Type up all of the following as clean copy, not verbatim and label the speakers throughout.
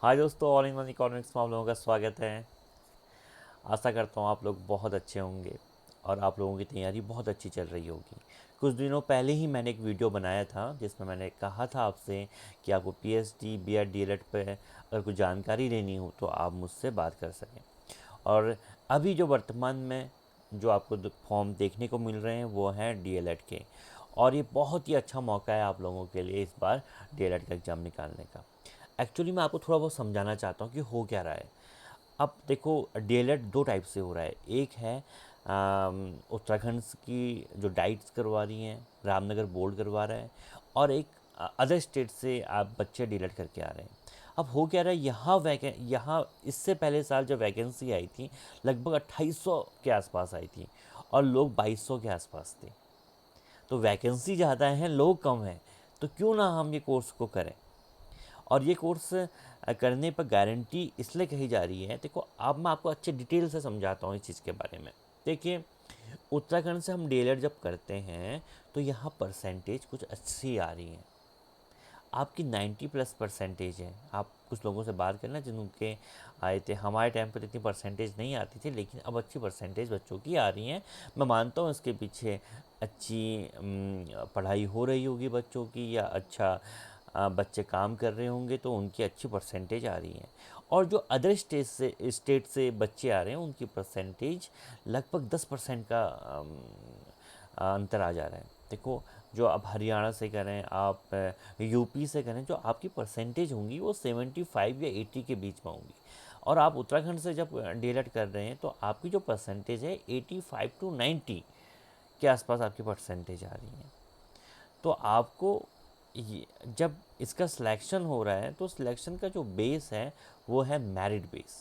Speaker 1: हाय दोस्तों, all in one economics में आप लोगों का स्वागत है। आशा करता हूँ आप लोग बहुत अच्छे होंगे और आप लोगों की तैयारी बहुत अच्छी चल रही होगी। कुछ दिनों पहले ही मैंने एक वीडियो बनाया था जिसमें मैंने कहा था आपसे कि आपको पीएचडी, बीएड, डीएलएड पे अगर कुछ जानकारी लेनी हो तो आप मुझसे बात कर सकें। और अभी जो वर्तमान में जो आपको फॉर्म देखने को मिल रहे हैं वो हैं डीएलएड के। और ये बहुत ही अच्छा मौका है आप लोगों के लिए इस बार डीएलएड का एग्ज़ाम निकालने का। एक्चुअली मैं आपको थोड़ा बहुत समझाना चाहता हूँ कि हो क्या रहा है। अब देखो, डीएलएड दो टाइप से हो रहा है। एक है उत्तराखंड की जो डाइट्स करवा रही हैं, रामनगर बोर्ड करवा रहा है, और एक अदर स्टेट से आप बच्चे डीएलएड करके आ रहे हैं। अब हो क्या रहा है, यहाँ इससे पहले साल जब वैकेंसी आई थी लगभग 2800 के आसपास आई थी और लोग 2200 के आसपास थे। तो वैकेंसी ज़्यादा है, लोग कम हैं, तो क्यों ना हम ये कोर्स को करें। और ये कोर्स करने पर गारंटी इसलिए कही जा रही है। देखो, अब मैं आपको अच्छे डिटेल से समझाता हूँ इस चीज़ के बारे में। देखिए, उत्तराखंड से हम डीएलएड जब करते हैं तो यहाँ परसेंटेज कुछ अच्छी आ रही है। आपकी 90+ परसेंटेज है। आप कुछ लोगों से बात करना जिनके आए थे, हमारे टाइम पर इतनी परसेंटेज नहीं आती थी, लेकिन अब अच्छी परसेंटेज बच्चों की आ रही हैं। मैं मानता हूँ इसके पीछे अच्छी पढ़ाई हो रही होगी बच्चों की, या अच्छा बच्चे काम कर रहे होंगे तो उनकी अच्छी परसेंटेज आ रही है। और जो अदर स्टेट से बच्चे आ रहे हैं उनकी परसेंटेज लगभग 10% का अंतर आ जा रहा है। देखो, जो आप हरियाणा से करें, आप यूपी से करें, जो आपकी परसेंटेज होंगी वो 75 या 80 के बीच में होंगी। और आप उत्तराखंड से जब डीएलएड कर रहे हैं तो आपकी जो परसेंटेज है 85 to 90 के आसपास आपकी परसेंटेज आ रही है। तो आपको जब इसका सिलेक्शन हो रहा है तो सिलेक्शन का जो बेस है वो है मेरिट बेस।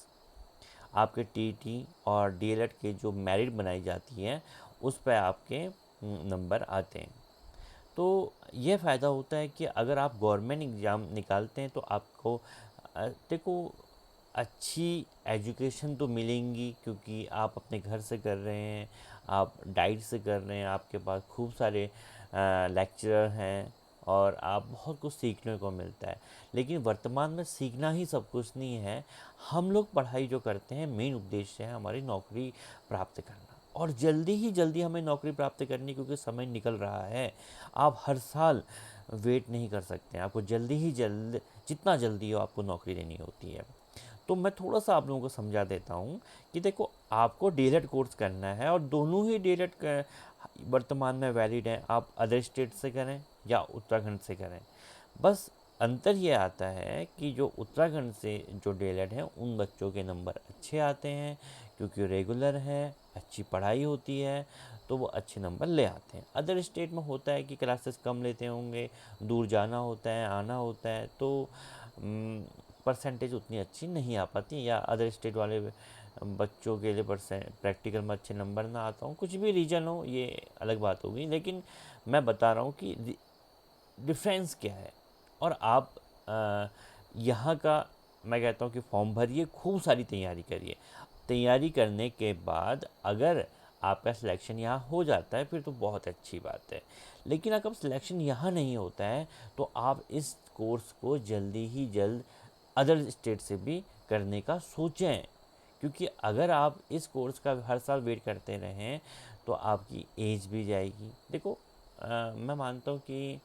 Speaker 1: आपके टीटी और डीएलएड के जो मेरिट बनाई जाती है उस पर आपके नंबर आते हैं। तो ये फ़ायदा होता है कि अगर आप गवर्नमेंट एग्ज़ाम निकालते हैं तो आपको देखो, अच्छी एजुकेशन तो मिलेंगी क्योंकि आप अपने घर से कर रहे हैं, आप डाइट से कर रहे हैं, आपके पास खूब सारे लेक्चरर हैं और आप बहुत कुछ सीखने को मिलता है। लेकिन वर्तमान में सीखना ही सब कुछ नहीं है। हम लोग पढ़ाई जो करते हैं, मेन उद्देश्य है हमारी नौकरी प्राप्त करना, और जल्दी ही जल्दी हमें नौकरी प्राप्त करनी, क्योंकि समय निकल रहा है। आप हर साल वेट नहीं कर सकते, आपको जल्दी ही जल्द, जितना जल्दी हो आपको नौकरी लेनी होती है। तो मैं थोड़ा सा आप लोगों को समझा देता हूँ कि देखो, आपको डीएलएड कोर्स करना है और दोनों ही डीएलएड वर्तमान में वैलिड हैं। आप अदर स्टेट से करें या उत्तराखंड से करें, बस अंतर ये आता है कि जो उत्तराखंड से जो डीएलएड हैं उन बच्चों के नंबर अच्छे आते हैं क्योंकि रेगुलर है, अच्छी पढ़ाई होती है, तो वो अच्छे नंबर ले आते हैं। अदर स्टेट में होता है कि क्लासेस कम लेते होंगे, दूर जाना होता है, आना होता है, तो परसेंटेज उतनी अच्छी नहीं आ पाती, या अदर स्टेट वाले बच्चों के लिए प्रैक्टिकल में अच्छे नंबर ना आता हूँ, कुछ भी रीज़न हो, ये अलग बात होगी। लेकिन मैं बता रहा हूँ कि डिफरेंस क्या है। और आप यहाँ का, मैं कहता हूँ कि फॉर्म भरिए, खूब सारी तैयारी करिए। तैयारी करने के बाद अगर आपका सिलेक्शन यहाँ हो जाता है फिर तो बहुत अच्छी बात है। लेकिन अगर सिलेक्शन यहाँ नहीं होता है तो आप इस कोर्स को जल्दी ही जल्द अदर स्टेट से भी करने का सोचें, क्योंकि अगर आप इस कोर्स का हर साल वेट करते रहें तो आपकी एज भी जाएगी। देखो, मैं मानता हूँ कि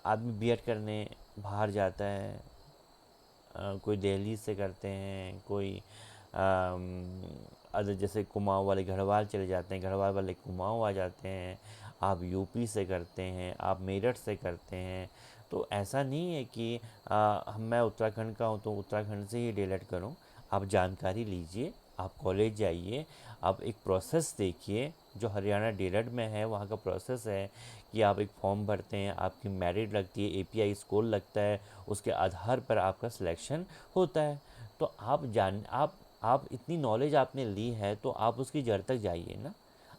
Speaker 1: आदमी बीएड करने बाहर जाता है, कोई दिल्ली से करते हैं, कोई अदर जैसे कुमाऊँ वाले गढ़वाल चले जाते हैं, गढ़वाल वाले कुमाऊँ आ जाते हैं, आप यूपी से करते हैं, आप मेरठ से करते हैं। तो ऐसा नहीं है कि मैं उत्तराखंड का हूँ तो उत्तराखंड से ही डीएलएड करूँ। आप जानकारी लीजिए, आप कॉलेज जाइए, आप एक प्रोसेस देखिए जो हरियाणा डीएलएड में है। वहाँ का प्रोसेस है कि आप एक फॉर्म भरते हैं, आपकी मेरिट लगती है, एपीआई स्कोर लगता है, उसके आधार पर आपका सिलेक्शन होता है। तो आप इतनी नॉलेज आपने ली है तो आप उसकी जड़ तक जाइए ना।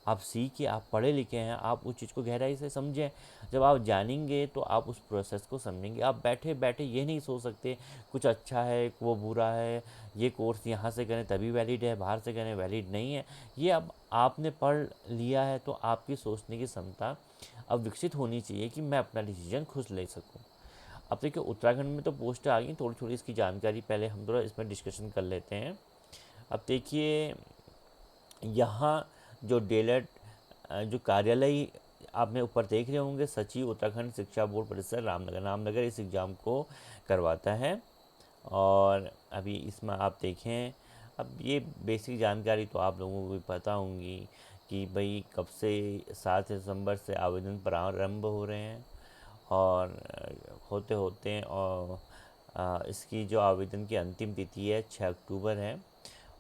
Speaker 1: आप सीखिए, आप पढ़े लिखे हैं, आप उस चीज़ को गहराई से समझें। जब आप जानेंगे तो आप उस प्रोसेस को समझेंगे। आप बैठे बैठे ये नहीं सोच सकते कुछ अच्छा है वो बुरा है, ये कोर्स यहाँ से करें तभी वैलिड है, बाहर से करें वैलिड नहीं है। ये अब आपने पढ़ लिया है तो आपकी सोचने की क्षमता अब विकसित होनी चाहिए कि मैं अपना डिसीजन खुद ले सकूं। अब देखिए उत्तराखंड में तो पोस्ट आ गई, थोड़ी थोड़ी इसकी जानकारी पहले हम थोड़ा इसमें डिस्कशन कर लेते हैं। अब देखिए यहाँ जो डेलट जो कार्यालय आपने ऊपर देख रहे होंगे, सचिव उत्तराखंड शिक्षा बोर्ड परिसर रामनगर, रामनगर इस एग्ज़ाम को करवाता है। और अभी इसमें आप देखें, अब ये बेसिक जानकारी तो आप लोगों को भी पता होंगी कि भाई कब से 7 दिसंबर से आवेदन प्रारंभ हो रहे हैं और होते होते हैं, और इसकी जो आवेदन की अंतिम तिथि है 6 अक्टूबर है।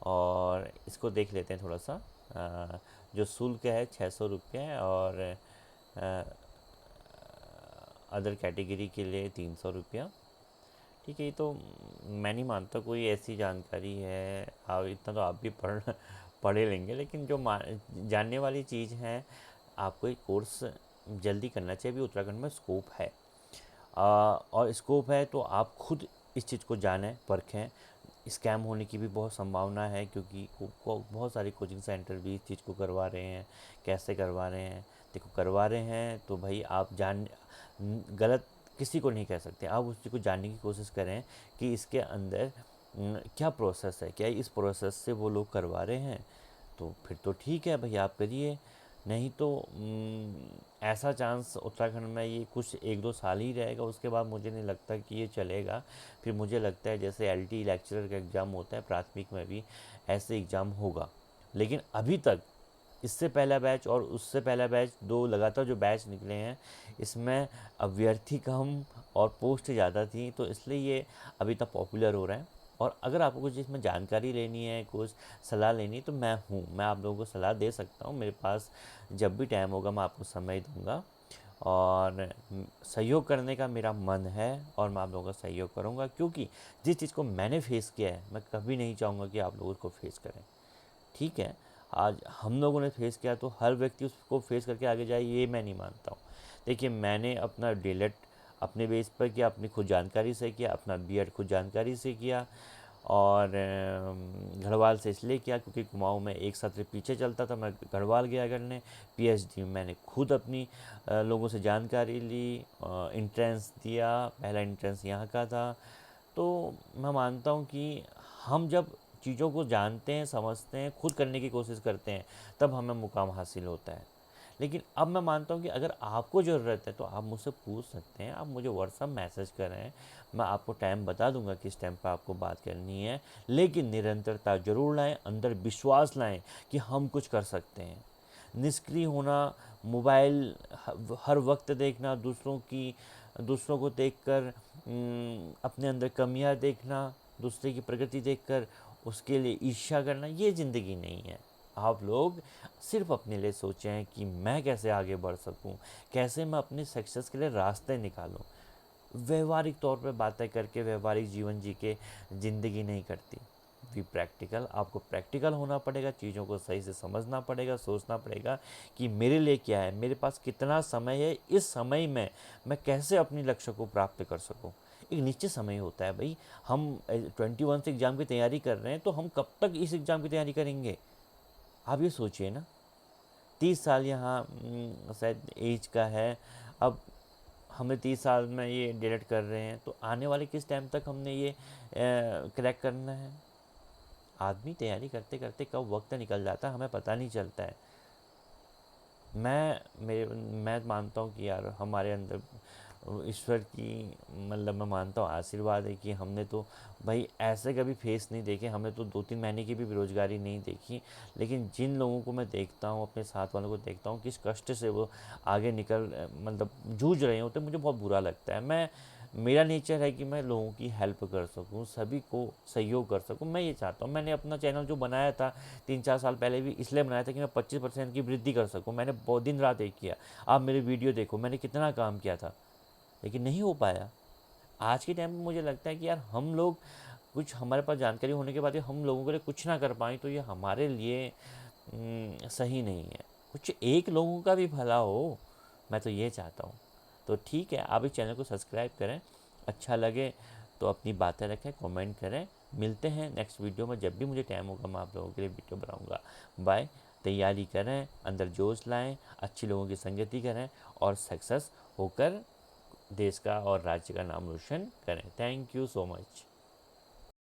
Speaker 1: और इसको देख लेते हैं थोड़ा सा। जो शुल्क है 600 रुपये, और अदर कैटेगरी के लिए 300 रुपया। ठीक है, ये तो मैं नहीं मानता कोई ऐसी जानकारी है, आप इतना तो आप भी पढ़े लेंगे, लेकिन जो जानने वाली चीज़ है, आपको एक कोर्स जल्दी करना चाहिए। अभी उत्तराखंड में स्कोप है, और स्कोप है तो आप खुद इस चीज़ को जानें, परखें। स्कैम होने की भी बहुत संभावना है, क्योंकि बहुत सारे कोचिंग सेंटर भी इस चीज़ को करवा रहे हैं। कैसे करवा रहे हैं? देखो, करवा रहे हैं तो भाई आप गलत किसी को नहीं कह सकते। आप उस चीज़ को जानने की कोशिश करें कि इसके अंदर क्या प्रोसेस है, क्या इस प्रोसेस से वो लोग करवा रहे हैं, तो फिर तो ठीक है भाई, आप करिए। नहीं तो ऐसा चांस उत्तराखंड में ये कुछ 1-2 साल ही रहेगा, उसके बाद मुझे नहीं लगता कि ये चलेगा। फिर मुझे लगता है जैसे LT लेक्चरर का एग्ज़ाम होता है प्राथमिक में भी ऐसे एग्ज़ाम होगा। लेकिन अभी तक इससे पहला बैच और उससे पहला बैच, 2 लगातार जो बैच निकले हैं, इसमें अभ्यर्थी कम और पोस्ट ज़्यादा थी, तो इसलिए ये अभी तक पॉपुलर हो रहा है। और अगर आपको कुछ इसमें जानकारी लेनी है, कुछ सलाह लेनी है, तो मैं हूँ, मैं आप लोगों को सलाह दे सकता हूँ। मेरे पास जब भी टाइम होगा मैं आपको समय दूँगा, और सहयोग करने का मेरा मन है, और मैं आप लोगों का सहयोग करूँगा, क्योंकि जिस चीज़ को मैंने फेस किया है, मैं कभी नहीं चाहूँगा कि आप लोग उसको फेस करें। ठीक है, आज हम लोगों ने फेस किया तो हर व्यक्ति उसको फेस करके आगे जाए, ये मैं नहीं मानता हूँ। देखिए, मैंने अपना डीएलएड अपने बेस पर किया, अपनी खुद जानकारी से किया, अपना बीएड खुद जानकारी से किया, और गढ़वाल से इसलिए किया क्योंकि कुमाऊँ में एक सत्र पीछे चलता था, मैं गढ़वाल गया करने। पीएचडी में मैंने खुद अपनी लोगों से जानकारी ली, इंट्रेंस दिया, पहला इंट्रेंस यहाँ का था। तो मैं मानता हूँ कि हम जब चीज़ों को जानते हैं, समझते हैं, खुद करने की कोशिश करते हैं, तब हमें मुकाम हासिल होता है। लेकिन अब मैं मानता हूँ कि अगर आपको ज़रूरत है तो आप मुझसे पूछ सकते हैं, आप मुझे व्हाट्सअप मैसेज करें, मैं आपको टाइम बता दूंगा किस टाइम पर आपको बात करनी है। लेकिन निरंतरता जरूर लाएं, अंदर विश्वास लाएं कि हम कुछ कर सकते हैं। निष्क्रिय होना, मोबाइल हर वक्त देखना, दूसरों को देखकर अपने अंदर कमियां देखना, दूसरे की प्रगति देखकर उसके लिए ईर्ष्या करना, ये ज़िंदगी नहीं है। आप लोग सिर्फ अपने लिए सोचें कि मैं कैसे आगे बढ़ सकूं, कैसे मैं अपनी सक्सेस के लिए रास्ते निकालूं। व्यवहारिक तौर पे बातें करके व्यवहारिक जीवन जी के ज़िंदगी नहीं कटती। भी प्रैक्टिकल, आपको प्रैक्टिकल होना पड़ेगा, चीज़ों को सही से समझना पड़ेगा, सोचना पड़ेगा कि मेरे लिए क्या है, मेरे पास कितना समय है, इस समय में मैं कैसे अपने लक्ष्य को प्राप्त कर सकूं। एक निश्चित समय होता है भाई, हम 21 से एग्ज़ाम की तैयारी कर रहे हैं, तो हम कब तक इस एग्ज़ाम की तैयारी करेंगे? आप ये सोचिए ना। 30 साल यहाँ शायद एज का है। अब हमें 30 साल में ये डिलीट कर रहे हैं, तो आने वाले किस टाइम तक हमने ये क्रैक करना है? आदमी तैयारी करते करते कब वक्त निकल जाता है हमें पता नहीं चलता है। मैं मानता हूँ कि यार हमारे अंदर ईश्वर की, मतलब मैं मानता हूँ आशीर्वाद है कि हमने तो भाई ऐसे कभी फेस नहीं देखे, हमने तो 2-3 महीने की भी बेरोज़गारी नहीं देखी। लेकिन जिन लोगों को मैं देखता हूँ, अपने साथ वालों को देखता हूँ, किस कष्ट से वो आगे निकल मतलब जूझ रहे होते, मुझे बहुत बुरा लगता है। मेरा नेचर है कि मैं लोगों की हेल्प कर सकूं, सभी को सहयोग कर सकूं, मैं ये चाहता हूं। मैंने अपना चैनल जो बनाया था 3-4 साल पहले भी इसलिए बनाया था कि मैं 25% की वृद्धि कर सकूं। मैंने बहुत दिन रात एक किया। आप मेरे वीडियो देखो, मैंने कितना काम किया था, लेकिन नहीं हो पाया। आज के टाइम में मुझे लगता है कि यार हम लोग कुछ, हमारे पास जानकारी होने के बाद भी हम लोगों के लिए कुछ ना कर पाएँ, तो ये हमारे लिए सही नहीं है। कुछ एक लोगों का भी भला हो, मैं तो ये चाहता हूँ। तो ठीक है, आप इस चैनल को सब्सक्राइब करें, अच्छा लगे तो अपनी बातें रखें, कमेंट करें। मिलते हैं नेक्स्ट वीडियो में, जब भी मुझे टाइम होगा मैं आप लोगों के लिए वीडियो बनाऊँगा। बाय। तैयारी करें, अंदर जोश लाएं, अच्छे लोगों की संगति करें, और सक्सेस होकर देश का और राज्य का नाम रोशन करें। Thank you so much.